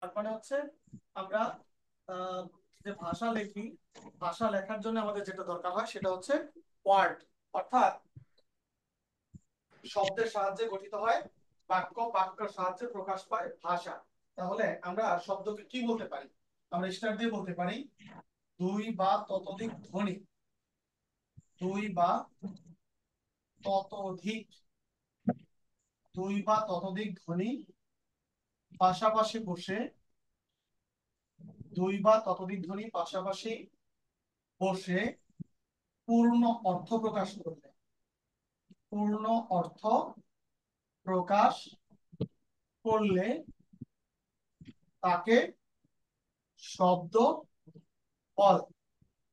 তার মানে হচ্ছে আমরা আহ, যে ভাষা লিখি, ভাষা লেখার জন্য আমাদের যেটা দরকার হয় সেটা হচ্ছে ওয়ার্ড, অর্থাৎ শব্দের সাহায্যে গঠিত হয় বাক্য, বাক্যের সাহায্যে প্রকাশ পায় ভাষা। তাহলে আমরা শব্দকে কি বলতে পারি? আমরা স্টার দিয়ে বলতে পারি দুই বা ততোধিক ধ্বনি, দুই বা ততোধিক, দুই বা ততোধিক ধ্বনি পাশাপাশি বসে, দুই বা ততোধিক ধ্বনি পাশাপাশি বসে পূর্ণ অর্থ প্রকাশ করবে, পূর্ণ অর্থ প্রকাশ করলে তাকে শব্দ বলে।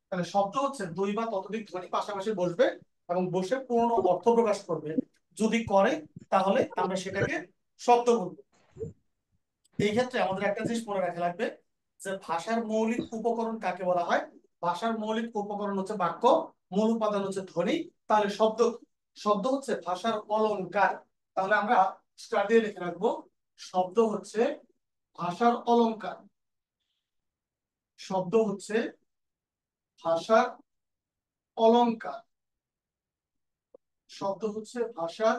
তাহলে শব্দ হচ্ছে দুই বা ততোধিক ধ্বনি পাশাপাশি বসবে এবং বসে পূর্ণ অর্থ প্রকাশ করবে। যদি করে তাহলে আমরা সেটাকে শব্দ বলবো। এই ক্ষেত্রে আমাদের একটা জিনিস মনে রাখা লাগবে যে ভাষার মৌলিক উপকরণ কাকে বলা হয়। ভাষার মৌলিক উপকরণ হচ্ছে বাক্য, মূল উপাদান হচ্ছে ধ্বনি। তাহলে শব্দ, শব্দ হচ্ছে ভাষার অলংকার। তাহলে আমরা স্টার দিয়ে লিখে রাখবো শব্দ হচ্ছে ভাষার অলংকার। শব্দ হচ্ছে ভাষার অলংকার। শব্দ হচ্ছে ভাষার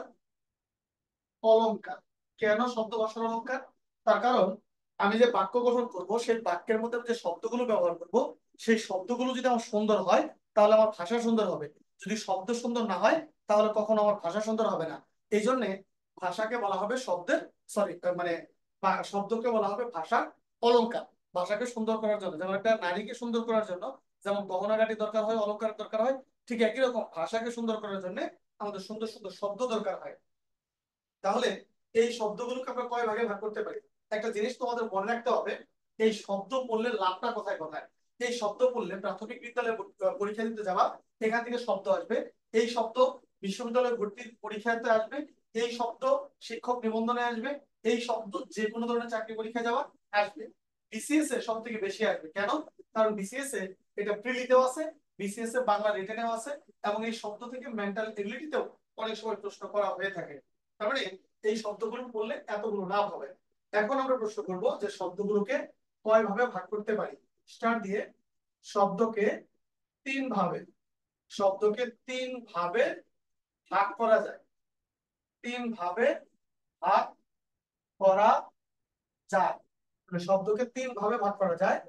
অলংকার। কেন শব্দ ভাষার অলংকার? তার কারণ আমি যে বাক্য গঠন করব সেই বাক্যের মধ্যে যে শব্দগুলো ব্যবহার করব, সেই শব্দগুলো যদি আমার সুন্দর হয় তাহলে আমার ভাষা সুন্দর হবে। যদি শব্দ সুন্দর না হয় তাহলে কখনো আমার ভাষা সুন্দর হবে না। এই জন্য ভাষাকে বলা হবে শব্দের, সরি মানে শব্দকে বলা হবে ভাষার অলংকার। ভাষাকে সুন্দর করার জন্য, যেমন একটা নারীকে সুন্দর করার জন্য যেমন গহনাগাটি দরকার হয়, অলংকার দরকার হয়, ঠিক একই রকম ভাষাকে সুন্দর করার জন্য আমাদের সুন্দর সুন্দর শব্দ দরকার হয়। তাহলে এই শব্দগুলোকে আমরা কয় ভাগে ভাগ করতে পারি? একটা জিনিস তোমাদের মনে রাখতে হবে, এই শব্দ পড়লে লাভটা কোথায় কোথায়। এই শব্দ পড়লে প্রাথমিক বিদ্যালয়ে পরীক্ষা দিতে যাবা, এখান থেকে শব্দ আসবে। এই শব্দ বিশ্ববিদ্যালয়ে ভর্তির পরীক্ষাতে আসবে। এই শব্দ শিক্ষক নিবন্ধনে আসবে। এই শব্দ যে কোনো ধরনের চাকরি পরীক্ষায় যাওয়া আসবে। বিসিএস এ সব থেকে বেশি আসবে। কেন? কারণ বিসিএস এ এটা প্রিলিতেও আছে, বিসিএস এ বাংলা রিটেনেও আছে, এবং এই শব্দ থেকে মেন্টাল এবিলিটিতেও অনেক সময় প্রশ্ন করা হয়ে থাকে। তার মানে এই শব্দগুলো পড়লে এতগুলো লাভ হবে। এখন আমরা প্রশ্ন করব যে শব্দগুলোকে কয় ভাবে ভাগ করতে পারি। স্টার দিয়ে শব্দকে তিন ভাবে, শব্দকে তিন ভাবে ভাগ করা যায়। তিন ভাবে ভাগ করা যায়। মানে শব্দকে তিন ভাবে ভাগ করা যায়।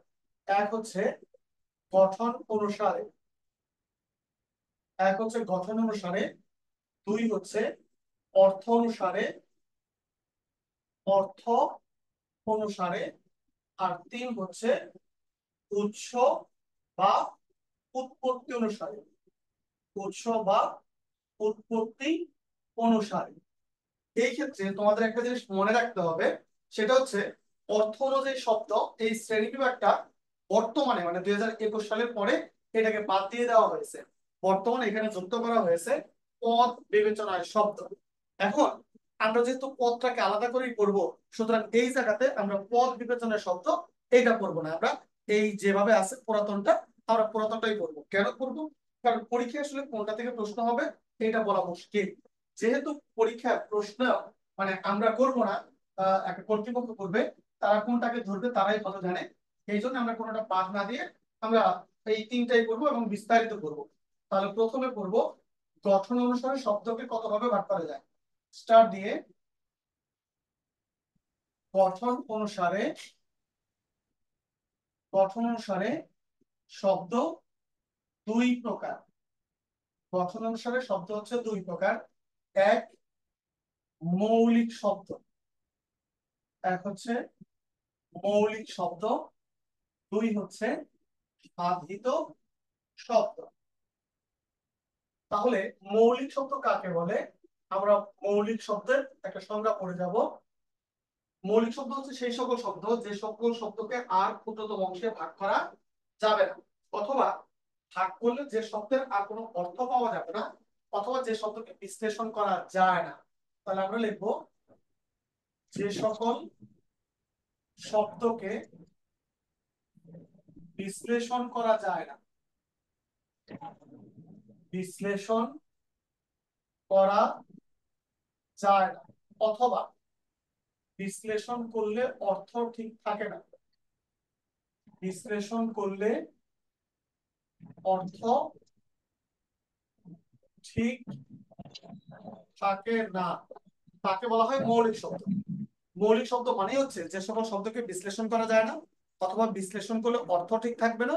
এক হচ্ছে গঠন অনুসারে, এক হচ্ছে গঠন অনুসারে, দুই হচ্ছে অর্থ অনুসারে, অর্থ অনুসারে, আর তিন হচ্ছে উৎস বা উৎপত্তি অনুসারে, উৎস বা উৎপত্তি অনুসারে। এই ক্ষেত্রে তোমাদের একটা জিনিস মনে রাখতে হবে, সেটা হচ্ছে অর্থ অনুযায়ী শব্দ, এই শ্রেণী বিভাগটা বর্তমানে মানে 2021 সালের পরে এটাকে বাদ দিয়ে দেওয়া হয়েছে। বর্তমানে এখানে যুক্ত করা হয়েছে পদ বিবেচনায় শব্দ। এখন আমরা যেহেতু পদটাকে আলাদা করেই পড়বো, সুতরাং এই জায়গাতে আমরা পদ বিবেচনায় শব্দ এইটা পড়বো না। আমরা এই যেভাবে আছে পুরাতনটা, আমরা পুরাতনটাই পড়বো। কেন পড়বো? কারণ পরীক্ষায় আসলে কোনটা থেকে প্রশ্ন হবে এটা বলা মুশকিল। যেহেতু পরীক্ষা প্রশ্ন মানে আমরা করব না, একটা কর্তৃপক্ষ করবে, তারা কোনটাকে ধরবে তারাই ভালো জানে। এই জন্য আমরা কোনোটা বাদ না দিয়ে আমরা এই তিনটাই করবো এবং বিস্তারিত করবো। তাহলে প্রথমে করব গঠন অনুসারে শব্দকে কত ভাবে ভাগ করা যায়। স্টার দিয়ে গঠন অনুসারে, গঠন অনুসারে শব্দ দুই প্রকার। গঠন অনুসারে শব্দ হচ্ছে দুই প্রকার। এক মৌলিক শব্দ, এক হচ্ছে মৌলিক শব্দ, দুই হচ্ছে সাধিত শব্দ। তাহলে মৌলিক শব্দ কাকে বলে? আমরা মৌলিক শব্দের একটা সংজ্ঞা পড়ে যাব। মৌলিক শব্দ হচ্ছে সেই সকল শব্দ যে সকল শব্দকে আর ক্ষুদ্রতম অংশে ভাগ করা যাবে না, অথবা ভাগ করলে যে শব্দের আর কোনো অর্থ পাওয়া যাবে না, অথবা যে শব্দকে বিশ্লেষণ করা যায় না। তাহলে আমরা লিখবো যে সকল শব্দকে বিশ্লেষণ করা যায় না, বিশ্লেষণ করা যায় না, অথবা বিশ্লেষণ করলে অর্থ ঠিক থাকে না, বিশ্লেষণ করলে অর্থ ঠিক থাকে না, তাকে বলা হয় মৌলিক শব্দ। মৌলিক শব্দ মানে হচ্ছে যে সকল শব্দকে বিশ্লেষণ করা যায় না, অথবা বিশ্লেষণ করলে অর্থ ঠিক থাকবে না,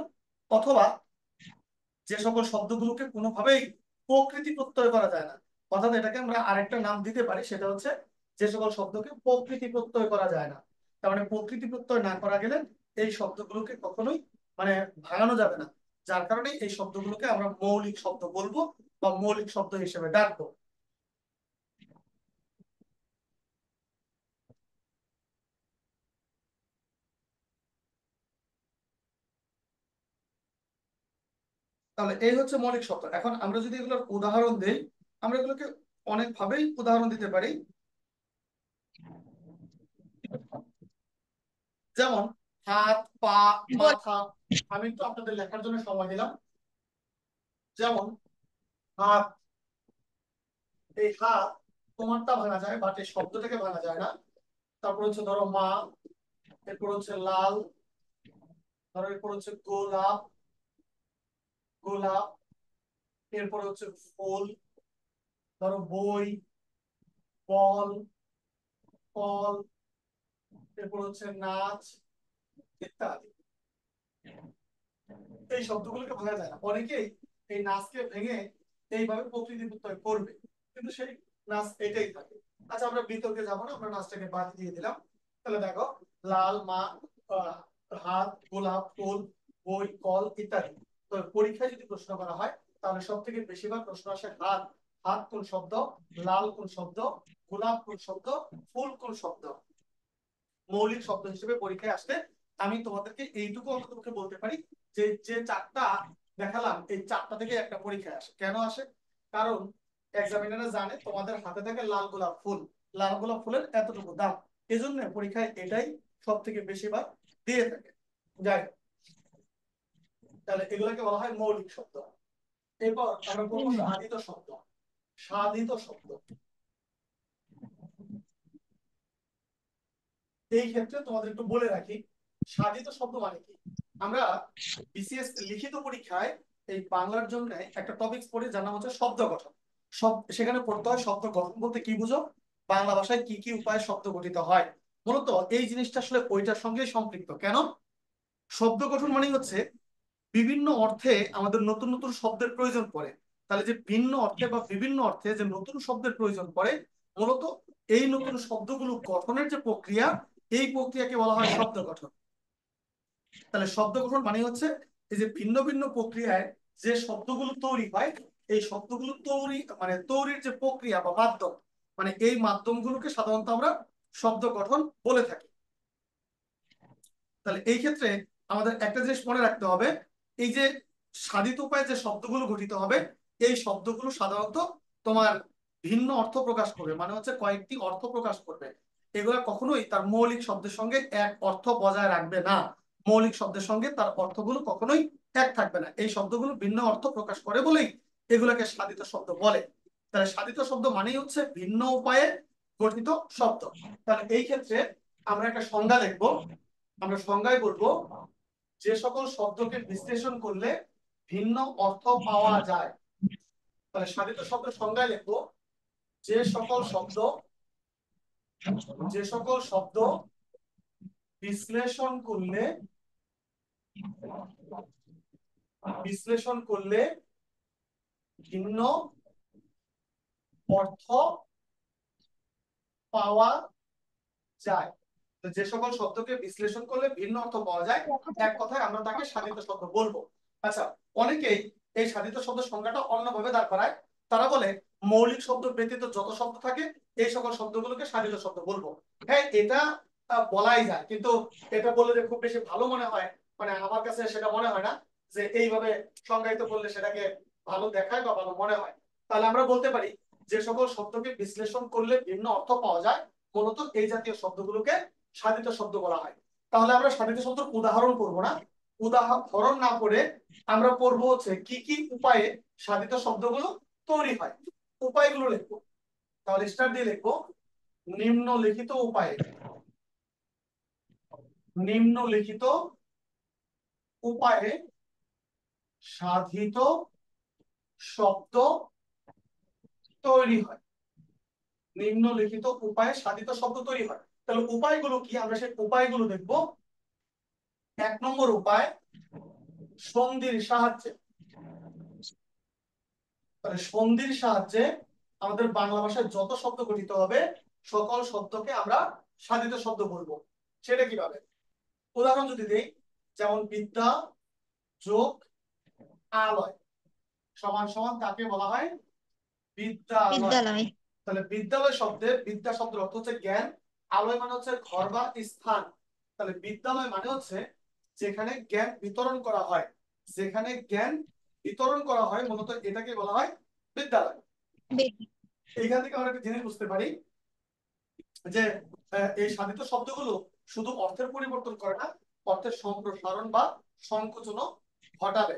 অথবা যে সকল শব্দগুলোকে কোনোভাবেই প্রকৃতি প্রত্যয় করা যায় না। অর্থাৎ এটাকে আমরা আরেকটা নাম দিতে পারি, সেটা হচ্ছে যে সকল শব্দকে প্রকৃতি প্রত্যয় করা যায় না। তার মানে প্রকৃতি প্রত্যয় না করা গেলে এই শব্দগুলোকে কখনোই মানে ভাঙানো যাবে না। যার কারণে এই শব্দগুলোকে আমরা মৌলিক শব্দ বলবো বা মৌলিক শব্দ হিসেবে ডাকবো। তাহলে এই হচ্ছে মৌলিক শব্দ। এখন আমরা যদি এগুলোর উদাহরণ দেই, আমরা এগুলোকে অনেক ভাবেই উদাহরণ দিতে পারি। যেমন হাত, পা, মাথা। আমি একটু আপনাদের লেখার জন্য সময় দিলাম। যেমন হাত, এই হাত তোমারটা ভাঙা যায়, বাট এই শব্দটাকে ভাঙা যায় না। তারপর হচ্ছে ধরো মা, এরপর হচ্ছে লাল, ধরো এরপর হচ্ছে গোলাপ, গোলাপ, এরপর হচ্ছে ফুল, ধরো বই, বল, ফল, এরপর হচ্ছে নাচ ইত্যাদি। এই শব্দগুলোকে ভাঙা যায় না। অনেকেই এই নাচকে ভেঙে এইভাবে প্রকৃতি প্রত্যয় করবে, কিন্তু সেই নাচ এটাই থাকে। আচ্ছা, আমরা বিতর্কে যাবো না, আমরা নাচটাকে বাদ দিয়ে দিলাম। তাহলে দেখো, লাল, মা, আহ, হাত, গোলাপ, ফুল, বই, কল ইত্যাদি। তো পরীক্ষায় যদি প্রশ্ন করা হয়, তাহলে সব থেকে বেশিরভাগ প্রশ্ন আসে হাত। হাত কোন শব্দ, লাল কোন শব্দ, গোলাপ কোন শব্দ, ফুল কোন শব্দ। মৌলিক শব্দ হিসেবে পরীক্ষায় আসতে আমি তোমাদেরকে এইটুকু অন্তত বলতে পারি যে যে চারটা দেখালাম, এই চারটা থেকে একটা পরীক্ষায় আসে। কেন আসে? কারণ এক্সামিনাররা জানে তোমাদের হাতে থাকে লাল গোলাপ ফুল, লাল গোলাপ ফুলের এতটুকু দাম, এজন্য পরীক্ষায় এটাই সব থেকে বেশিবার দিয়ে থাকে। যাই হোক, তাহলে এগুলোকে বলা হয় মৌলিক শব্দ। এরপর আমরা করবো সাধিত শব্দ। সাধিত শব্দ, এই ক্ষেত্রে তোমাদের একটু বলে রাখি, সাধিত শব্দ মানে কি। আমরা বিসিএস লিখিত পরীক্ষায় এই বাংলার জন্য একটা টপিকস পড়ি, যার নাম হচ্ছে শব্দ গঠন। সেখানে পড়তে হয় শব্দ গঠন বলতে কি বুঝো, বাংলা ভাষায় কি কি উপায়ে শব্দ গঠিত হয়। মূলত এই জিনিসটা আসলে ওইটার সঙ্গে সম্পৃক্ত। কেন? শব্দ গঠন মানে হচ্ছে বিভিন্ন অর্থে আমাদের নতুন নতুন শব্দের প্রয়োজন পড়ে। তাহলে যে ভিন্ন অর্থে বা বিভিন্ন অর্থে যে নতুন শব্দের প্রয়োজন পড়ে, মূলত এই নতুন শব্দগুলো গঠনের যে প্রক্রিয়া, এই প্রক্রিয়াকে বলা হয় শব্দ গঠন। তাহলে শব্দ গঠন মানে হচ্ছে এই যে ভিন্ন ভিন্ন প্রক্রিয়ায় যে শব্দগুলো তৈরি হয়, এই শব্দগুলো তৈরির যে প্রক্রিয়া বা মাধ্যম, মানে এই মাধ্যমগুলোকে সাধারণত আমরা শব্দ গঠন বলে থাকি। তাহলে এই ক্ষেত্রে আমাদের একটা জিনিস মনে রাখতে হবে, এই যে সাধিত উপায়ে যে শব্দগুলো গঠিত হবে, এই শব্দগুলো সাধারণত তোমার ভিন্ন অর্থ প্রকাশ করবে, মানে হচ্ছে কয়েকটি অর্থ প্রকাশ করবে। এগুলা কখনোই তার মৌলিক শব্দের সঙ্গে এক অর্থ বজায় রাখবে না। মৌলিক শব্দের সঙ্গে তার অর্থগুলো কখনোই এক থাকবে না। এই শব্দগুলো ভিন্ন অর্থ প্রকাশ করে বলেই এগুলাকে সাধিত শব্দ বলে। তাহলে সাধিত শব্দ মানেই হচ্ছে ভিন্ন উপায়ে গঠিত শব্দ। তাহলে এই ক্ষেত্রে আমরা একটা সংজ্ঞা লিখবো। আমরা সংজ্ঞায় বলবো, যে সকল শব্দকে বিশ্লেষণ করলে ভিন্ন অর্থ পাওয়া যায়। তাহলে সাধিত শব্দের সংজ্ঞায় লিখবো, যে সকল শব্দ যে সকল শব্দ বিশ্লেষণ করলে ভিন্ন অর্থ পাওয়া যায়। তো যে সকল শব্দকে বিশ্লেষণ করলে ভিন্ন অর্থ পাওয়া যায়, এক কথায় আমরা তাকে সাধিত শব্দ বলবো। আচ্ছা, অনেকেই এই সাধিত শব্দ সংজ্ঞাটা অন্যভাবে দাঁড় করায়। তারা বলে মৌলিক শব্দ ব্যতীত যত শব্দ থাকে এই সকল শব্দগুলোকে সাধিত শব্দ বলবো। হ্যাঁ, এটা বলাই যায়, কিন্তু এটা বললে যে খুব বেশি ভালো মনে হয়, মানে আমার কাছে সেটা মনে হয় না যে এইভাবে সংজ্ঞায়িত করলে সেটাকে ভালো দেখায় বা ভালো মনে হয়। তাহলে আমরা বলতে পারি, যে সকল শব্দকে বিশ্লেষণ করলে ভিন্ন অর্থ পাওয়া যায়, মূলত এই জাতীয় শব্দগুলোকে সাধিত শব্দ বলা হয়। তাহলে আমরা সাধিত শব্দের উদাহরণ পড়বো না, উদাহরণ না পড়ে আমরা পড়বো হচ্ছে কি কি উপায়ে সাধিত শব্দগুলো তৈরি হয়, উপায়গুলো লিখবো। তাহলে স্টার্ট দিয়ে লিখবো, নিম্নলিখিত উপায়ে নিম্নলিখিত উপায়ে সাধিত শব্দ তৈরি হয়। নিম্নলিখিত উপায়ে সাধিত শব্দ তৈরি হয়। তাহলে উপায়গুলো কি, আমরা সেই উপায়গুলো দেখব। 1 নম্বর উপায় সন্ধির সাহায্যে। তাহলে সন্ধির সাহায্যে আমাদের বাংলা ভাষায় যত শব্দ গঠিত হবে সকল শব্দকে আমরা সাধিত শব্দ বলবো। সেটা কিভাবে? উদাহরণ যদি দেই, যেমন বিদ্যা যোগ আলয় সমান সমান কাকে বলা হয়? বিদ্যালয়। বিদ্যালয়। তাহলে বিদ্যালয় শব্দের বিদ্যা শব্দের অর্থ হচ্ছে জ্ঞান, আলয় মানে হচ্ছে ঘর বা স্থান। তাহলে বিদ্যালয় মানে হচ্ছে যেখানে জ্ঞান বিতরণ করা হয়, যেখানে জ্ঞান বিতরণ করা হয় মূলত এটাকে বলা হয় বিদ্যালয়। এইখান থেকে আমরা একটা জিনিস বুঝতে পারি যে এই সাধিত শব্দগুলো শুধু অর্থের পরিবর্তন করে না, অর্থের সম্প্রসারণ বা সংকোচনও ঘটাবে।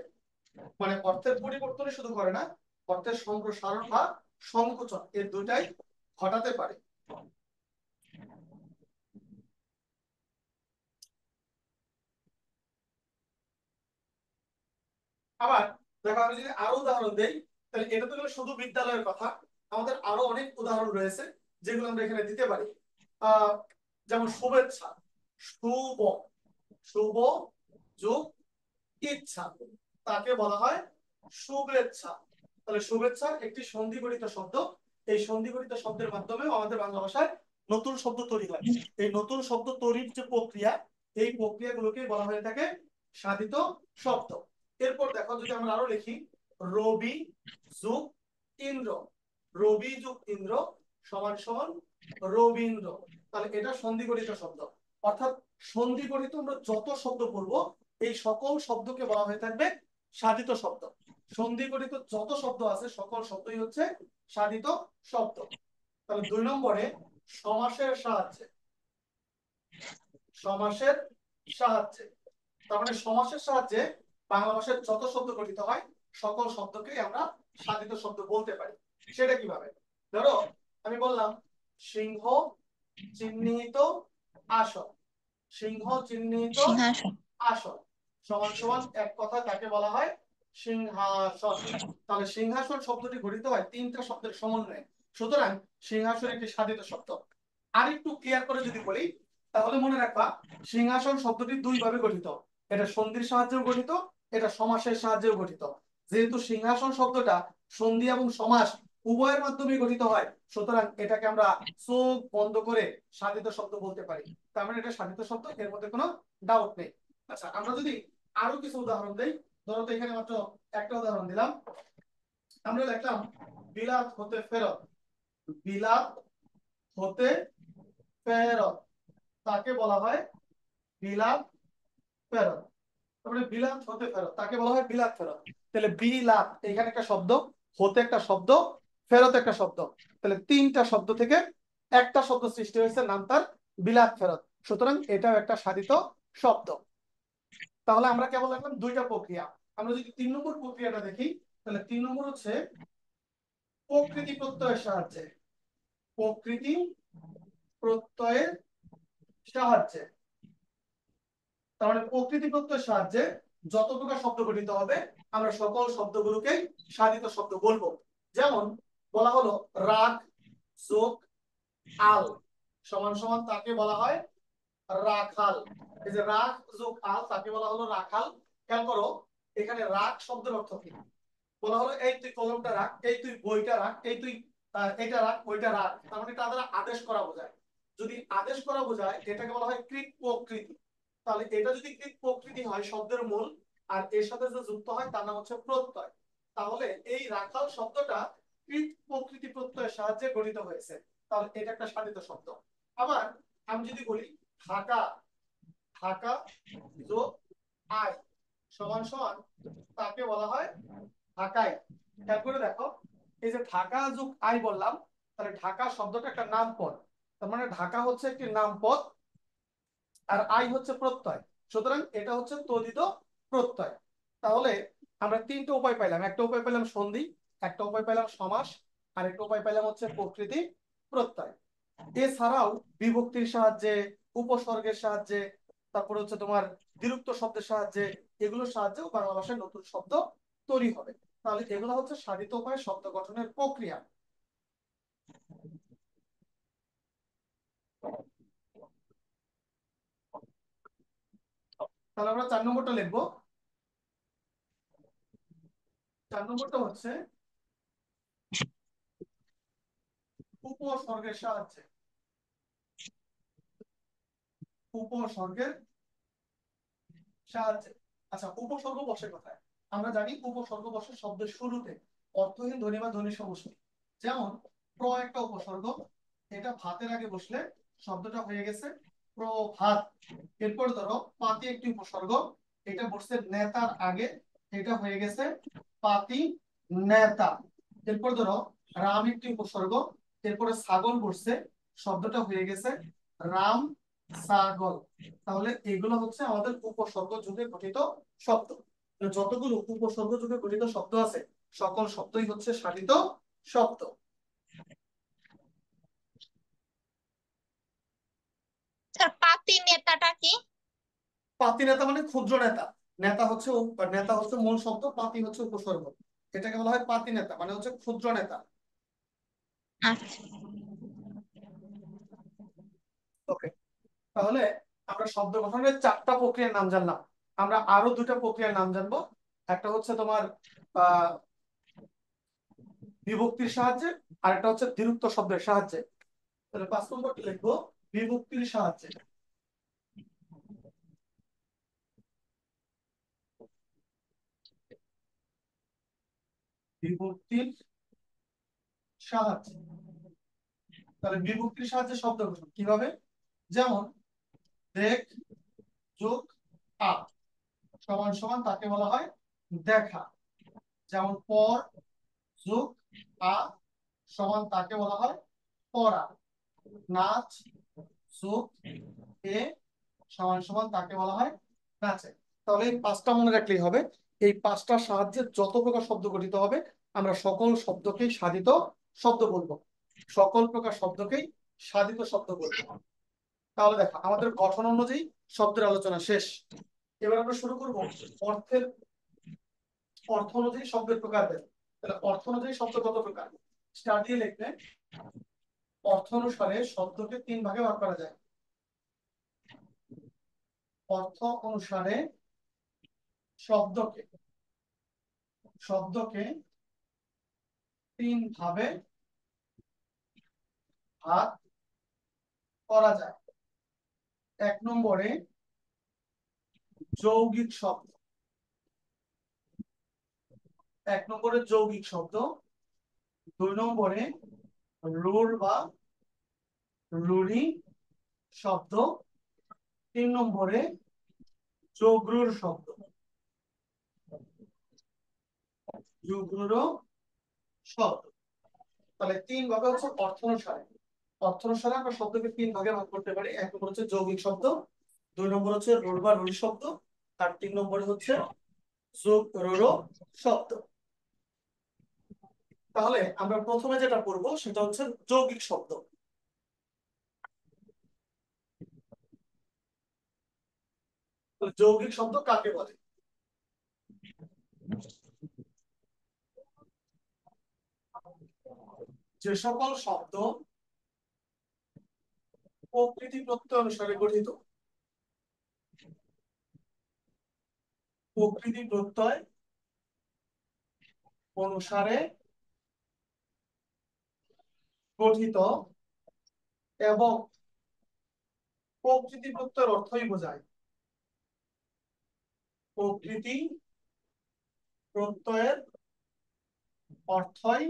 মানে অর্থের পরিবর্তনই শুধু করে না, অর্থের সম্প্রসারণ বা সংকোচন এই দুটাই ঘটাতে পারে। আবার দেখো, আমি যদি আরো উদাহরণ দেই, তাহলে এটা তো হলো শুধু বিদ্যালয়ের কথা, আমাদের আরো অনেক উদাহরণ রয়েছে যেগুলো আমরা এখানে দিতে পারি। আহ যেমন শুভেচ্ছা, শুভ, শুভ যোগ ইচ্ছা, তাকে বলা হয় শুভেচ্ছা। তাহলে শুভেচ্ছা একটি সন্ধিগঠিত শব্দ। এই সন্ধিগঠিত শব্দের মাধ্যমে আমাদের বাংলা ভাষায় নতুন শব্দ তৈরি হয়। এই নতুন শব্দ তৈরির যে প্রক্রিয়া, এই প্রক্রিয়াগুলোকে বলা হয়ে থাকে সাধিত শব্দ। এরপর দেখো, যদি আমরা আরো লিখি, রবি যোগ ইন্দ্র, রবি যোগ ইন্দ্র সমান সমান রবীন্দ্র। তাহলে এটা সন্ধিগঠিত শব্দ। অর্থাৎ সন্ধিগঠিত আমরা যত শব্দ পড়বো এই সকল শব্দকে বলা হয়ে থাকবে সাধিত শব্দ। সন্ধিগঠিত যত শব্দ আছে সকল শব্দই হচ্ছে সাধিত শব্দ। তাহলে 2 নম্বরে সমাসের সাহায্যে। সমাসের সাহায্যে, তার মানে সমাসের সাহায্যে বাংলা ভাষায় যত শব্দ গঠিত হয় সকল শব্দকেই আমরা সাধিত শব্দ বলতে পারি। সেটা কিভাবে? ধরো আমি বললাম সিংহ চিহ্নিত আসন, সিংহ চিহ্নিত সিংহাসন। আসন সমান সমান এক কথা কাকে বলা হয়? সিংহাসন। তাহলে সিংহাসন শব্দটি গঠিত হয় 3টা শব্দের সমন্বয়ে, সুতরাং সিংহাসন একটি সাধিত শব্দ। আর একটু ক্লিয়ার করে যদি বলি, তাহলে মনে রাখবা সিংহাসন শব্দটি 2 ভাবে গঠিত। এটা সন্ধির সাহায্যেও গঠিত, এটা সমাসের সাহায্যেও গঠিত। যেহেতু সিংহাসন শব্দটা সন্ধি এবং সমাস উভয়ের মাধ্যমে গঠিত হয়, সুতরাং এটাকে আমরা চোখ বন্ধ করে সাধিত শব্দ বলতে পারি। তার মানে এটা সাধিত শব্দ, এর মধ্যে কোনো ডাউট নেই। আচ্ছা, আমরা যদি আরো কিছু উদাহরণ দেই, ধরো তো এখানে মাত্র একটা উদাহরণ দিলাম। আমরা লিখলাম বিলাত হতে ফেরত, বিলাত হতে ফেরত তাকে বলা হয় বিলাত ফেরত। তারপরে বিলাত হতে ফেরত তাকে বলা হয় বিলাত ফেরত। তাহলে বিলাত এখানে একটা শব্দ, হতে একটা শব্দ, ফেরত একটা শব্দ। তাহলে 3টা শব্দ থেকে একটা শব্দ সৃষ্টি হয়েছে, নাম তার বিলাত ফেরত। সুতরাং এটাও একটা সাধিত শব্দ। তাহলে আমরা কেবল দেখলাম 2টা প্রক্রিয়া। আমরা যদি 3 নম্বর প্রক্রিয়াটা দেখি, তাহলে 3 নম্বর হচ্ছে প্রকৃতি প্রত্যয়ের সাহায্যে। প্রকৃতি প্রত্যয়ের সাহায্যে, তার মানে প্রকৃতি প্রত্যয়ের সাহায্যে যত প্রকার শব্দ গঠিত হবে আমরা সকল শব্দগুলোকেই সাধিত শব্দ বলবো। যেমন বলা হলো রাগ যোগ আল সমান সমান তাকে বলা হয় রাখাল। এই যে রাগ যোগ আল তাকে বলা হলো রাখাল। খেয়াল করো, এখানে রাগ শব্দের অর্থ কি? বলা হলো এই তুই কলমটা রাখ, এই তুই বইটা রাখ, এই তুই এটা রাখ, ওইটা রাখ। তার মানে তাদের আদেশ করা বোঝায়। যদি আদেশ করা বোঝায় এটাকে বলা হয় কৃত প্রকৃতি। তাহলে এটা যদি কৃত প্রকৃতি হয় শব্দের মূল, আর এর সাথে যে যুক্ত হয় তার নাম হচ্ছে প্রত্যয়। তাহলে এই রাখাল শব্দটা কৃত প্রকৃতি প্রত্যয়ের সাহায্যে গঠিত হয়েছে। তাহলে এটা একটা সাধিত শব্দ। আবার আমি যদি বলি ঢাকা, ঢাকা যোগ আয় সমান সমান তাকে বলা হয় ঢাকায়। খেয়াল করে দেখো, এই যে ঢাকা যোগ আই বললাম, তাহলে ঢাকা শব্দটা একটা নামপদ। তার মানে ঢাকা হচ্ছে একটি নামপদ, আর আই হচ্ছে প্রত্যয়। সুতরাং এটা হচ্ছে তদ্ধিত প্রত্যয়। তাহলে আমরা 3টে উপায় পাইলাম। একটা উপায় পেলাম সন্ধি, একটা উপায় পেলাম সমাস, আর একটা উপায় পেলাম হচ্ছে প্রকৃতি প্রত্যয়। এছাড়াও বিভক্তির সাহায্যে, উপসর্গের সাহায্যে, তারপরে হচ্ছে তোমার দ্বিরুক্ত শব্দের সাহায্যে, এগুলোর সাহায্যেও বাংলা ভাষায় নতুন শব্দ তৈরি হবে। তাহলে এগুলো হচ্ছে সাধিত উপায়ে শব্দ গঠনের প্রক্রিয়া। তাহলে আমরা 4 নম্বরটা লিখবো। 4 নম্বরটা হচ্ছে উপসর্গের সাহায্যে। উপসর্গের সাহায্যে। আচ্ছা, উপসর্গ বসে কোথায়? আমরা জানি উপসর্গ বসে শব্দের শুরুতে, অর্থহীন ধ্বনি বা ধ্বনি সমষ্টি। যেমন প্র একটা উপসর্গ, এটা ভাতের আগে বসলে শব্দটা হয়ে গেছে প্রভাত। এরপর ধরো পাতি একটি উপসর্গ, এটা বসছে নেতার আগে, এটা হয়ে গেছে পাতি নেতা। এরপর ধরো রাম একটি উপসর্গ, এরপরে ছাগল বসছে, শব্দটা হয়ে গেছে রাম ছাগল। তাহলে এগুলো হচ্ছে আমাদের উপসর্গ যুগে গঠিত শব্দ। যতগুলো উপসর্গ যুগে গঠিত শব্দ আছে সকল শব্দই হচ্ছে সাধিত শব্দ। স্যার পাতি নেতাটা কি? পাতি নেতা মানে ক্ষুদ্র নেতা। নেতা হচ্ছে নেতা হচ্ছে মূল শব্দ, পাতি হচ্ছে উপসর্গ। এটাকে বলা হয় পাতি নেতা, মানে হচ্ছে ক্ষুদ্র নেতা। আচ্ছা। ওকে, তাহলে আমরা শব্দ গঠনের 4টা প্রক্রিয়ার নাম জানলাম। আমরা আরো 2টা প্রক্রিয়ার নাম জানবো। একটা হচ্ছে তোমার আহ বিভক্তির সাহায্যে, আর একটা হচ্ছে দ্বিরুক্ত শব্দের সাহায্যে। তাহলে 5 নম্বরটি লিখবো বিভক্তির সাহায্যে। বিভক্তির সাহায্যে। তাহলে বিভক্তির সাহায্যে শব্দ গঠন কিভাবে? যেমন দেখ যোগ আ সমান সমান তাকে বলা হয় দেখা। যেমন পর যোগ আ সমান তাকে বলা হয় পড়া। নাচ যোগ এ সমান সমান তাকে বলা হয় নাচে। তাহলে এই 5টা মনে রাখলেই হবে। এই 5টার সাহায্যে যত প্রকার শব্দ গঠিত হবে আমরা সকল শব্দকেই সাধিত শব্দ বলবো। সকল প্রকার শব্দকেই সাধিত শব্দ বলবো। তাহলে দেখো আমাদের গঠন অনুযায়ী শব্দের আলোচনা শেষ। এবার আমরা শুরু করব অর্থের, অর্থ অনুযায়ী শব্দের প্রকার দেয়। তাহলে অর্থ অনুযায়ী শব্দ কত প্রকার? স্টার দিয়ে লিখলে অর্থ অনুসারে শব্দকে 3 ভাগে ভাগ করা যায়। অর্থ অনুসারে শব্দকে শব্দকে 3 ভাবে ভাগ করা যায়। 1 নম্বরে যৌগিক শব্দ। 1 নম্বরে যৌগিক শব্দ। 2 নম্বরে রুঢ় বা রূঢ়ি শব্দ। 3 নম্বরে যোগরূঢ় শব্দ। যোগরূঢ় শব্দ। তাহলে 3 ভাগে হচ্ছে অর্থ অনুসারে। অর্থ অনুসারে আমরা শব্দকে 3 ভাগে ভাগ করতে পারি। 1 নম্বর হচ্ছে যৌগিক শব্দ, 2 নম্বর হচ্ছে রুঢ় বা রূঢ়ি শব্দ, আর 3 নম্বরে হচ্ছে যোগরূঢ় শব্দ। তাহলে আমরা প্রথমে যেটা পড়বো সেটা হচ্ছে যৌগিক শব্দ। তো যৌগিক শব্দ কাকে বলে? যে সকল শব্দ প্রকৃতি প্রত্যয় অনুসারে গঠিত। প্রকৃতি প্রত্যয় অনুসারে গঠিত এবং প্রকৃতি প্রত্যয়ের অর্থই বোঝায়। প্রকৃতি প্রত্যয়ের অর্থই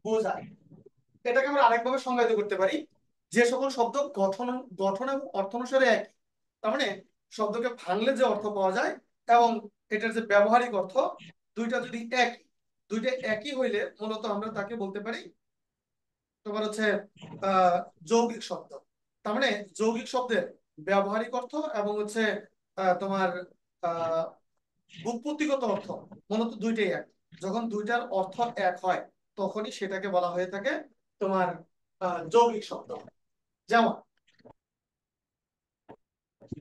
বোঝায়। এটাকে আমরা আরেকভাবে সংজ্ঞায়িত করতে পারি, যে সকল শব্দ গঠন গঠন এবং অর্থ অনুসারে একই। তার মানে শব্দকে ভাঙলে যে অর্থ পাওয়া যায় এবং এটার যে ব্যবহারিক অর্থ, দুইটা যদি একই, দুইটা একই হইলে মূলত আমরা তাকে বলতে পারি তোমার হচ্ছে আহ যৌগিক শব্দ। তার মানে যৌগিক শব্দের ব্যবহারিক অর্থ এবং হচ্ছে তোমার আহ বুৎপত্তিগত অর্থ মূলত দুইটাই এক। যখন দুইটার অর্থ এক হয় তখনই সেটাকে বলা হয়ে থাকে তোমার যৌগিক শব্দ। যেমন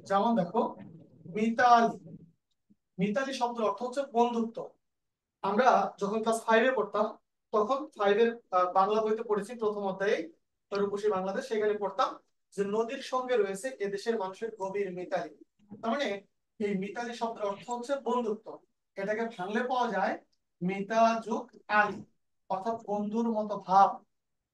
যেমন দেখো, মিতালি। মিতালি শব্দের অর্থ হচ্ছে বন্ধুত্ব। আমরা যখন ক্লাস 5-এ পড়তাম, তখন 5-এর বাংলা বইতে পড়েছি প্রথম অধ্যায়ে, রূপসী বাংলাদেশ, সেখানে পড়তাম যে নদীর সঙ্গে রয়েছে এদেশের মানুষের গভীর মিতালি। তার মানে এই মিতালি শব্দের অর্থ হচ্ছে বন্ধুত্ব। এটাকে ভাঙলে পাওয়া যায় মিতা যুগ আলী, অর্থাৎ বন্ধুর মতো ভাব।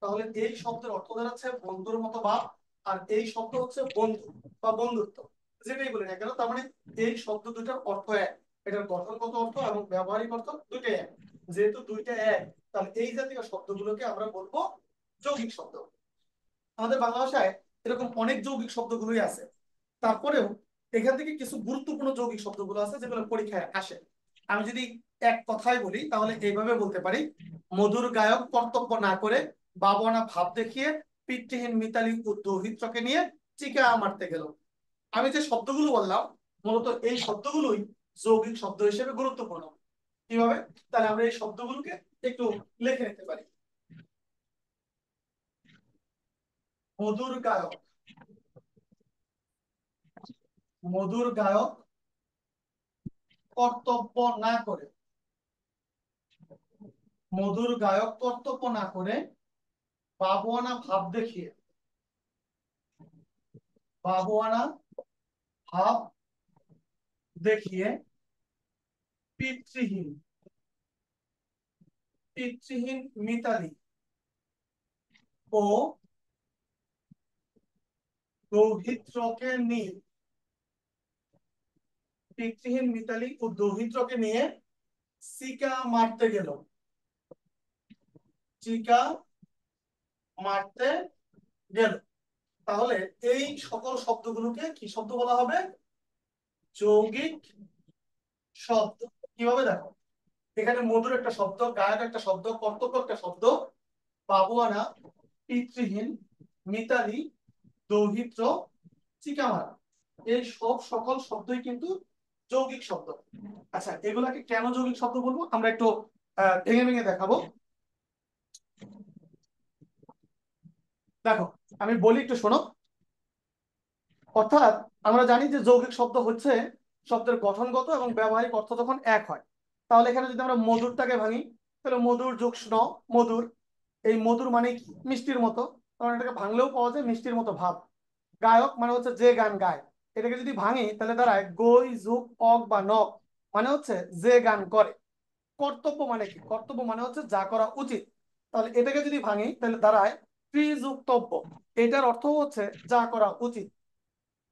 তাহলে এই শব্দের অর্থ দাঁড়াচ্ছে বন্ধুর মতো ভাব, আর এই শব্দ হচ্ছে বন্ধু বা বন্ধুত্ব, যেটাই বলি না কেন। তার মানে এই শব্দ দুটার অর্থ এক, এটার গঠনগত অর্থ এবং ব্যবহারিক অর্থ দুইটাই এক। যেহেতু দুইটা এক, তাহলে এই জাতীয় শব্দগুলোকে আমরা বলবো যৌগিক শব্দ। আমাদের বাংলা ভাষায় এরকম অনেক যৌগিক শব্দগুলোই আছে। তারপরেও এখান থেকে কিছু গুরুত্বপূর্ণ যৌগিক শব্দগুলো আছে যেগুলো পরীক্ষায় আসে। আমি যদি এক কথায় বলি তাহলে এইভাবে বলতে পারি: মধুর গায়ক কর্তব্য না করে বাবনা ভাব দেখিয়ে পিতৃহীন মিতালি ও দৌহিত্রকে নিয়ে চিকা মারতে গেল। আমি যে শব্দগুলো বললাম, মূলত এই শব্দগুলোই যৌগিক শব্দ হিসেবে গুরুত্বপূর্ণ। কিভাবে? তাহলে আমরা এই শব্দগুলোকে একটু লিখে নিতে পারি। মধুর গায়ক, মধুর গায়ক কর্তব্য না করে, মধুর গায়ক কর্তব্য না করে বাবুয়ানা ভাব দেখিয়ে, বাবুয়ানা ভাব দেখিয়ে পিতৃহীন, পিতৃহীন মিতালি ও দৌহিত্রকে নিয়ে, পিতৃহীন মিতালি ও দৌহিত্রকে নিয়ে চিকা মারতে গেল, চিকা মারতে গেল। তাহলে এই সকল শব্দগুলোকে কি শব্দ বলা হবে? যৌগিক শব্দ। কিভাবে? দেখো, এখানে মধুর একটা শব্দ, গায়ক একটা শব্দ, কর্তব্য একটা শব্দ, বাবুয়ানা, পিতৃহীন, মিতালি, দৌহিত্র, চিকামারা, এই সব সকল শব্দই কিন্তু যৌগিক শব্দ। আচ্ছা, এগুলাকে কেন যৌগিক শব্দ বলবো আমরা একটু ভেঙে ভেঙে দেখাবো। দেখো, আমি বলি, একটু শোনো। অর্থাৎ আমরা জানি যে যৌগিক শব্দ হচ্ছে শব্দের গঠনগত এবং ব্যবহারিক অর্থ যখন এক হয়। তাহলে এখানে যদি আমরা মধুরটাকে ভাঙি, তাহলে মধুর যোগ স্ন, মধুর। এই মধুর মানে কি? মিষ্টির মতো। কারণ এটাকে ভাঙলেও পাওয়া যায় মিষ্টির মতো ভাব। গায়ক মানে হচ্ছে যে গান গায়। এটাকে যদি ভাঙি তাহলে দাঁড়ায় গই যুগ অক বা নক, মানে হচ্ছে যে গান করে। কর্তব্য মানে কি? কর্তব্য মানে হচ্ছে যা করা উচিত। তাহলে এটাকে যদি ভাঙি তাহলে দাঁড়ায় ত্রিযুক্তব্য, এটার অর্থ হচ্ছে যা করা উচিত।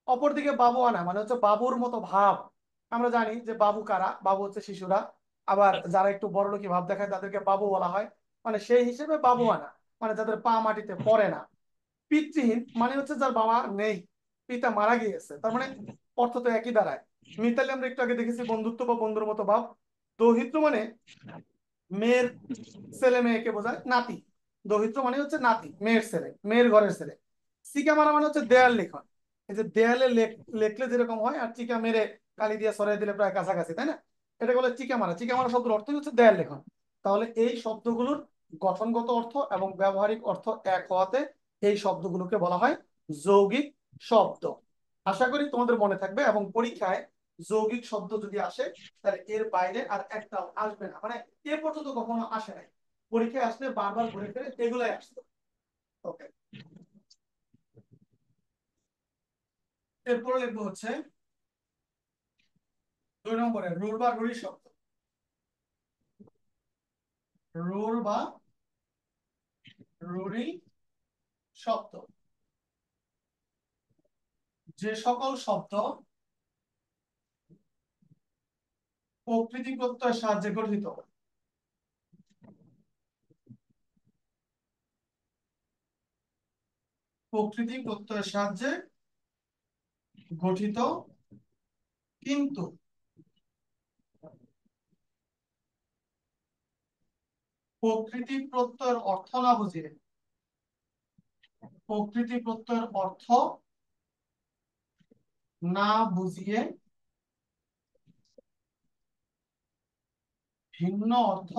অপরদিকে বাবু আনা মানে হচ্ছে বাবুর মতো ভাব। আমরা জানি যে বাবু কারা? বাবু হচ্ছে শিশুরা। আবার যারা একটু বড়লোকি ভাব দেখায় তাদেরকে বাবু বলা হয়। মানে সেই হিসেবে বাবু আনা মানে যাদের পা মাটিতে পড়ে না। পিতৃহীন মানে হচ্ছে যার বাবা নেই, পিতা মারা গিয়েছে। তার মানে অর্থ তো একই দাঁড়ায়। মিতালি আমরা একটু আগে দেখেছি বন্ধুত্ব বা বন্ধুর মতো ভাব। দৌহিত্র মানে মেয়ের ছেলে মেয়েকে বোঝায়, নাতি। দৌহিত্র মানে হচ্ছে নাতি, মেয়ের ছেলে, মেয়ের ঘরের ছেলে। চিকা মারা মানে হচ্ছে দেয়াল লিখন। এই যে দেয়ালে লেখলে যেরকম হয়, আর চিকা মেরে কালি দিয়ে সরাই দিলে প্রায় কাছাকাছি, তাই না? এটা বলে চিকা মারা। চিকা মারা শব্দের অর্থই হচ্ছে দেয়াল লেখন। তাহলে এই শব্দগুলোর গঠনগত অর্থ এবং ব্যবহারিক অর্থ এক হওয়াতে এই শব্দগুলোকে বলা হয় যৌগিক শব্দ। আশা করি তোমাদের মনে থাকবে, এবং পরীক্ষায় যৌগিক শব্দ যদি আসে তাহলে এর বাইরে আর একটাও আসবে না। মানে এ পর্যন্ত কখনো আসে নাই, পরীক্ষায় আসলে বারবার ঘুরে ফিরে এগুলাই আসতো। ওকে, এরপরে লিখবো হচ্ছে 2 নম্বরে রুল বা রুড়ি শব্দ। রুল বা রুড়ি শব্দ, যে সকল শব্দ প্রকৃতি প্রত্যয়ের সাহায্যে গঠিত, প্রকৃতি প্রত্যয়ের সাহায্যে গঠিত, কিন্তু প্রকৃতি প্রত্যয়ের অর্থ না বুঝিয়ে, প্রকৃতি প্রত্যয়ের অর্থ না বুঝিয়ে ভিন্ন অর্থ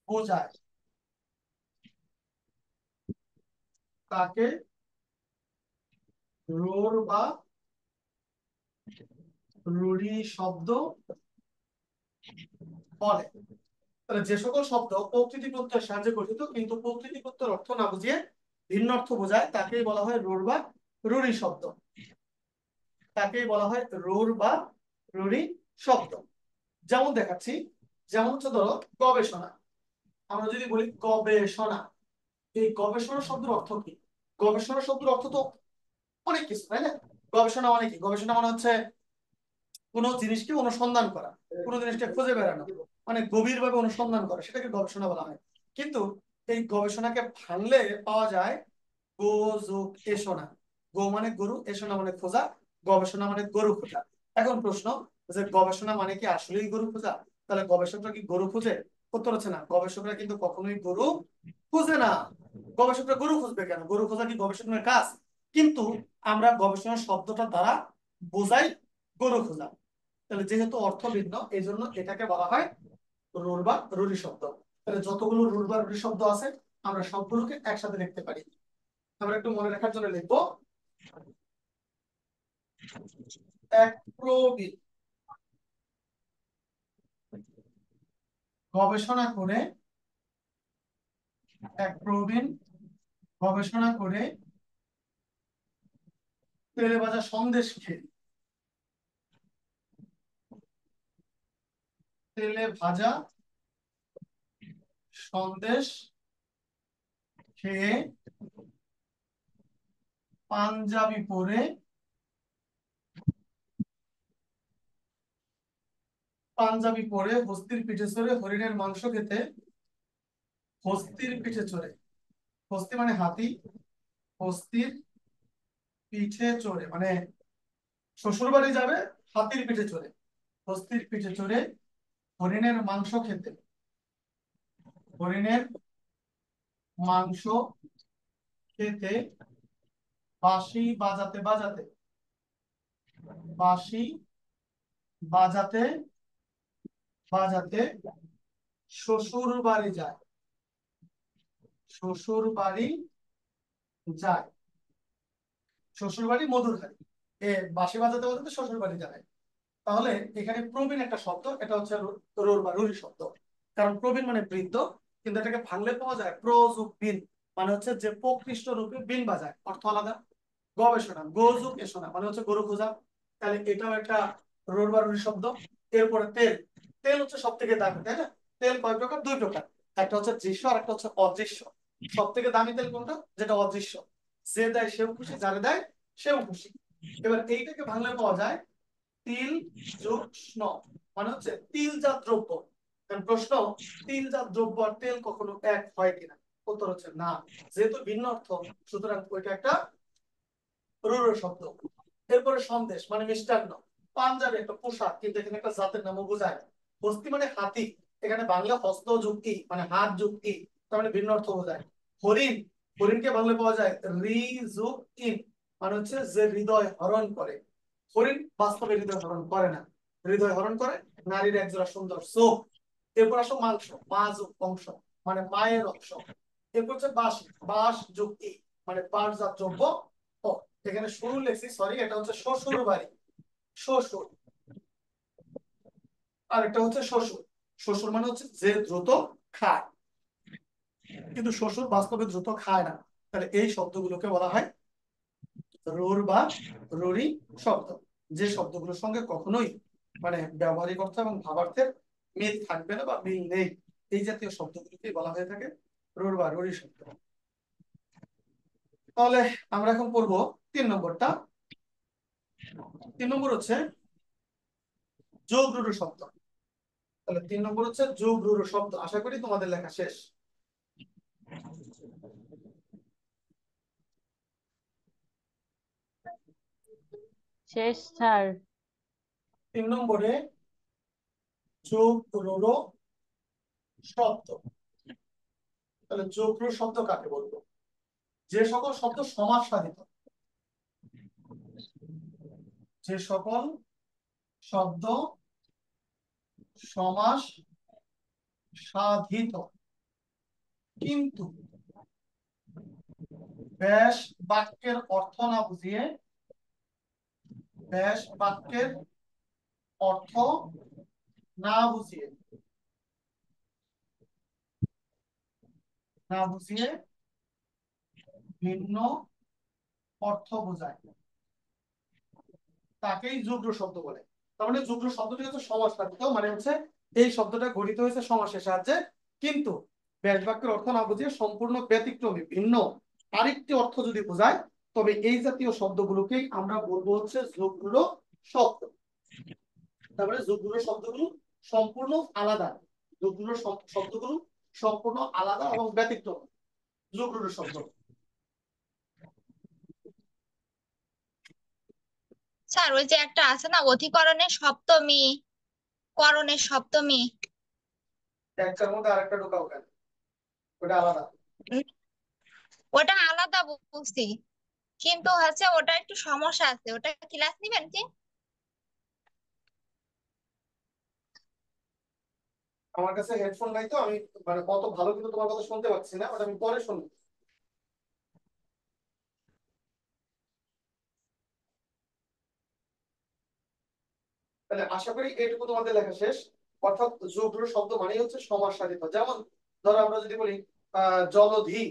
বোঝায়, তাকে রোর বা রুরি শব্দ বলে। তাহলে যে সকল শব্দ প্রকৃতি প্রত্যয়ের সাহায্যে গঠিত কিন্তু প্রকৃতি প্রত্যয়ের অর্থ না বুঝিয়ে ভিন্ন অর্থ বোঝায় তাকেই বলা হয় রোর বা রুরি শব্দ। তাকেই বলা হয় রোর বা রুরি শব্দ। যেমন দেখাচ্ছি, যেমন হচ্ছে ধরো গবেষণা। আমরা যদি বলি গবেষণা, এই গবেষণা শব্দের অর্থ কি? গবেষণা শব্দের অর্থ তো অনেক কিছু, তাই না? গবেষণা মানে কি? গবেষণা মানে হচ্ছে কোনো জিনিসকে অনুসন্ধান করা, কোনো জিনিসকে খুঁজে বেড়ানো, মানে গভীরভাবে অনুসন্ধান করা, সেটাকে গবেষণা বলা হয়। কিন্তু এই গবেষণাকে ভাঙলে পাওয়া যায় গো যোগ এসোনা। গো মানে গরু, এসোনা মানে খোঁজা, গবেষণা মানে গরু খোঁজা। এখন প্রশ্ন, যে গবেষণা মানে কি আসলেই গরু খোঁজা? তাহলে গবেষকরা কি গরু খুঁজে? উত্তর হচ্ছে না, গবেষকরা কিন্তু কখনোই গরু খুঁজে না। গবেষকরা গরু খুঁজবে কেন? গরু খোঁজা কি গবেষণার কাজ? কিন্তু আমরা গবেষণা শব্দটা দ্বারা বোঝাই গরু খোঁজা। তাহলে যেহেতু অর্থ ভিন্ন, এই জন্য এটাকে বলা হয় রুর বা রুরি শব্দ। তাহলে যতগুলো রুর বা রুরি শব্দ আছে আমরা সবগুলোকে একসাথে লিখতে পারি। আমরা একটু মনে রাখার জন্য লিখবো এক প্রবীণ গবেষণা করে, এক প্রবীণ গবেষণা করে তেলে ভাজা সন্দেশ খেয়ে, তেলে ভাজা সন্দেশ খেয়ে পাঞ্জাবি পরে, পাঞ্জাবি পরে হস্তির পিঠে চড়ে হরিণের মাংস খেতে, হস্তির পিঠে চড়ে, হস্তি মানে হাতি, হস্তির পিঠে চড়ে মানে শ্বশুর বাড়ি যাবে হাতির পিঠে চড়ে, হস্তির পিঠে চড়ে হরিণের মাংস খেতে, হরিণের মাংস খেতে বাঁশি বাজাতে বাজাতে, বাঁশি বাজাতে বাজাতে শ্বশুর বাড়ি যায়, শ্বশুর বাড়ি যায়, শ্বশুর বাড়ি মধুরহারি, এ বাঁশি বাজাতে বাজাতে শ্বশুর বাড়ি যায়। তাহলে এখানে প্রবীণ একটা শব্দ, এটা হচ্ছে রোর বা রুরি শব্দ। কারণ প্রবীণ মানে বৃদ্ধ, কিন্তু এটাকে ভাঙলে পাওয়া যায় প্র যোগ বিন, মানে হচ্ছে যে প্রকৃষ্ট রূপে বিন বাজায়, অর্থ আলাদা। গবেষণা গো যোগ এসোনা মানে হচ্ছে গরু খোঁজা, তাহলে এটাও একটা রোর বা রুরি শব্দ। এরপরে তেল, তেল হচ্ছে সব থেকে দামি, তাই না? তেল কয় প্রকার? দুই প্রকার, একটা হচ্ছে দৃশ্য আর একটা হচ্ছে অদৃশ্য। সব থেকে দামি তেল কোনটা? যেটা অদৃশ্য, যে দেয় সেও খুশি, যারে দেয় সেও খুশি। এবার এইটাকে ভাঙলে পাওয়া যায় তিল যোগ স্ন, মানে হচ্ছে তিলজাত দ্রব্য। কারণ প্রশ্ন, তিলজাত দ্রব্য আর তেল কখনো এক হয় কিনা? উত্তর হচ্ছে না, যেহেতু ভিন্ন অর্থ সুতরাং ওইটা একটা রুড়ো শব্দ। এরপরে সন্দেশ মানে মিষ্টান্ন, পাঞ্জাবি একটা পোশাক কিন্তু এখানে একটা জাতের নামও বোঝায়। হস্তি মানে হাতি, এখানে বাংলা হস্ত যুক্তি মানে হাত যুক্তি, তার মানে ভিন্ন অর্থ বোঝায়। হরিণ, হরিণকে বাংলা পাওয়া যায় রি যুগ ইন, মানে হচ্ছে যে হৃদয় হরণ করে। হরিণ বাস্তবে হৃদয় হরণ করে না, হৃদয় হরণ করে নারীর একজোড়া সুন্দর চোখ। এরপর আসো মাংস, মা যুগ অংশ মানে মায়ের অংশ। এরপর হচ্ছে বাঁশ, বাঁশ যুক্তি মানে পাটজাত দ্রব্য। ও, এখানে শুরু লেখছি, সরি, এটা হচ্ছে শ্বশুর বাড়ি, শ্বশুর। আর একটা হচ্ছে শ্বশুর, শ্বশুর মানে হচ্ছে যে দ্রুত খায়, কিন্তু শ্বশুর বাস্তবে দ্রুত খায় না। তাহলে এই শব্দগুলোকে বলা হয় রুর বা রুরি শব্দ। যে শব্দগুলোর সঙ্গে কখনোই মানে ব্যবহারিক অর্থ এবং ভাবার্থের মিল থাকবে না বা মিল নেই, এই জাতীয় শব্দগুলোকে বলা হয়ে থাকে রুর বা রুরি শব্দ। তাহলে আমরা এখন পড়বো 3 নম্বরটা। 3 নম্বর হচ্ছে যোগ রুরু শব্দ। তাহলে 3 নম্বর হচ্ছে যোগ রুরু শব্দ। আশা করি তোমাদের লেখা শেষ। শেষ স্যার। 3 নম্বরে যোগ রুরু শব্দ। তাহলে যোগ রুরু শব্দ কাকে বলবো? যে সকল শব্দ সমাস সাধিত, যে সকল শব্দ সমাস সাধিত কিন্তু ব্যাস বাক্যের অর্থ না বুঝিয়ে ব্যাস বাক্যের অর্থ না বুঝিয়ে ভিন্ন অর্থ বোঝায়, তাকেই যুগ্র শব্দ বলে। তার মানে যুগ্র শব্দটি হচ্ছে সমাসসাধিত, মানে হচ্ছে এই শব্দটা গঠিত হয়েছে সমাসের সাহায্যে, কিন্তু ব্যাস বাক্যের অর্থ না বুঝিয়ে সম্পূর্ণ ব্যতিক্রমী ভিন্ন আরেকটি অর্থ যদি বোঝায়, তবে এই জাতীয় শব্দগুলোকেই আমরা বলবো হচ্ছে যুগ্র শব্দ। তারপরে যুগ্র শব্দগুলো সম্পূর্ণ আলাদা, যুগ্র শব্দগুলো সম্পূর্ণ আলাদা এবং ব্যতিক্রম যুগ্র শব্দ। স্যার ওই যে একটা আছে না, অধিকরণের সপ্তমী, করণের সপ্তমী, একটার মধ্যে আরেকটা ঢোকাও কেন? ওটা আলাদা। উম, ওটা আলাদা বুঝছি, কিন্তু হচ্ছে ওটা একটু সমস্যা আছে, ওটা ক্লাস নিবেন কি? আমার কাছে হেডফোন নাই, তো আমি মানে কত ভালো কিন্তু তোমার কথা শুনতে পাচ্ছি না, ওটা আমি পরে শুনবো। তাহলে আশা করি এইটুকু তোমাদের লেখা শেষ। অর্থাৎ যুগ্র শব্দ মানেই হচ্ছে সমাসসাধিত। যেমন ধরো আমরা যদি বলি জলধি,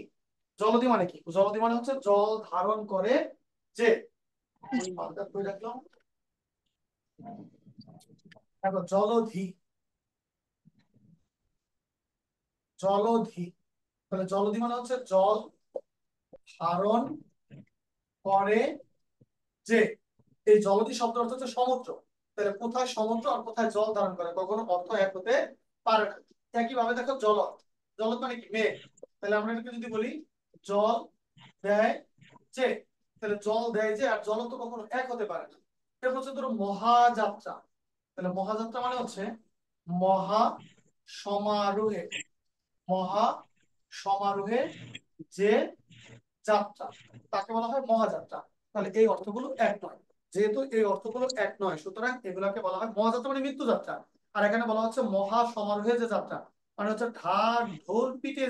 জলধি মানে কি? জলধি মানে হচ্ছে জল ধারণ করে যে। ওই মালটা কই রাখলাম? দেখো জলধি, জলধি, তাহলে জলধি মানে হচ্ছে জল ধারণ করে যে। এই জলধি শব্দ অর্থ হচ্ছে সমুদ্র। তাহলে কোথায় সমুদ্র আর কোথায় জল ধারণ করে, কখনো অর্থ এক হতে পারে না। একইভাবে দেখো জলদ, জলদ মানে কি? মেঘ। তাহলে আমরা এটাকে যদি বলি জল দেয় যে, তাহলে জল দেয় যে আর জল তো কখনো এক হতে পারে না। এরপর হচ্ছে ধরো মহাযাত্রা, তাহলে মহাযাত্রা মানে হচ্ছে মহা সমারোহে, মহা সমারোহে যে যাত্রা, তাকে বলা হয় মহাযাত্রা। তাহলে এই অর্থগুলো এক নয়, যেহেতু এই অর্থগুলো এক নয়, সুতরাং এগুলাকে বলা হয় মহাযাত্রা মানে মৃত্যু যাত্রা। আর এখানে বলা হচ্ছে মহা সমারোহে যে যাত্রা, মানে হচ্ছে ঢাক ঢোল পিটে